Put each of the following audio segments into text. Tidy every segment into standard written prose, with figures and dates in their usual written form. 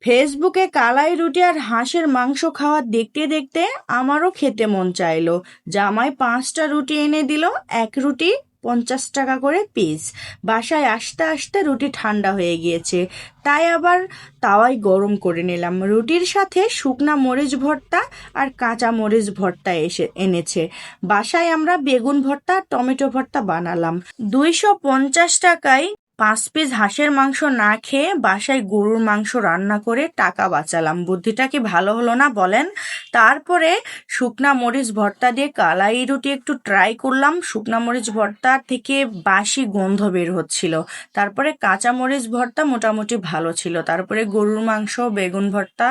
ফেসবুকে কালাই রুটি আর হাঁসের মাংস খাওয়া দেখতে দেখতে আমারও খেতে মন চাইলো। জামাই 5টা রুটি এনে দিল, এক রুটি 50 টাকা করে পিস। বাসায় আসতে আসতে রুটি ঠান্ডা হয়ে গিয়েছে, তাই আবার তাওয়ায় গরম করে নিলাম। রুটির সাথে শুকনা মরিচ ভর্তা আর কাঁচা মরিচ ভর্তা এনেছে। বাসায় আমরা বেগুন ভর্তা টমেটো ভর্তা বানালাম। 250 টাকায় 5 পিস হাঁসের মাংস না খেয়ে বাসায় গরুর মাংস রান্না করে টাকা বাঁচালাম। বুদ্ধিটা কি ভালো হলো না বলেন? তারপরে শুকনা মরিচ ভর্তা দিয়ে কালাই রুটি একটু ট্রাই করলাম। শুকনা মরিচ ভর্তা থেকে বাসি গন্ধ বের হচ্ছিল। তারপরে কাঁচা মরিচ ভর্তা মোটামুটি ভালো ছিল। তারপরে গরুর মাংস, বেগুন ভর্তা,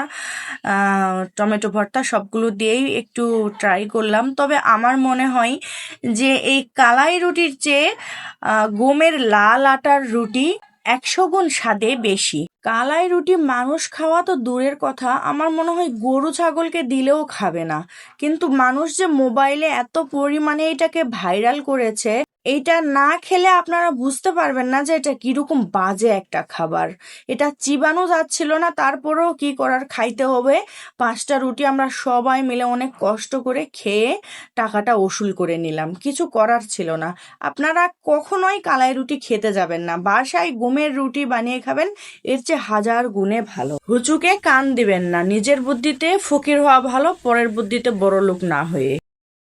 টমেটো ভর্তা সবগুলো দিয়েই একটু ট্রাই করলাম। তবে আমার মনে হয় যে এই কালাই রুটির চেয়ে গমের লাল আটার রুটি 100 গুণ স্বাদে বেশি। কালাই রুটি মানুষ খাওয়া তো দূরের কথা, আমার মনে হয় গরু ছাগলকে দিলেও খাবে না। কিন্তু মানুষ যে মোবাইলে এত পরিমাণে এটাকে ভাইরাল করেছে, এইটা না খেলে আপনারা বুঝতে পারবেন না যে এটা কিরকম বাজে একটা খাবার। এটা চিবানো যাচ্ছিল না, তারপরেও কি করার, খাইতে হবে। 5টা রুটি আমরা সবাই মিলে অনেক কষ্ট করে খেয়ে টাকাটা উসুল করে নিলাম, কিছু করার ছিল না। আপনারা কখনোই কালাই রুটি খেতে যাবেন না, বাসায় গমের রুটি বানিয়ে খাবেন, এর চেয়ে 1000 গুণে ভালো। হুচুকে কান দিবেন না, নিজের বুদ্ধিতে ফকির হওয়া ভালো, পরের বুদ্ধিতে বড় লোক না হয়ে।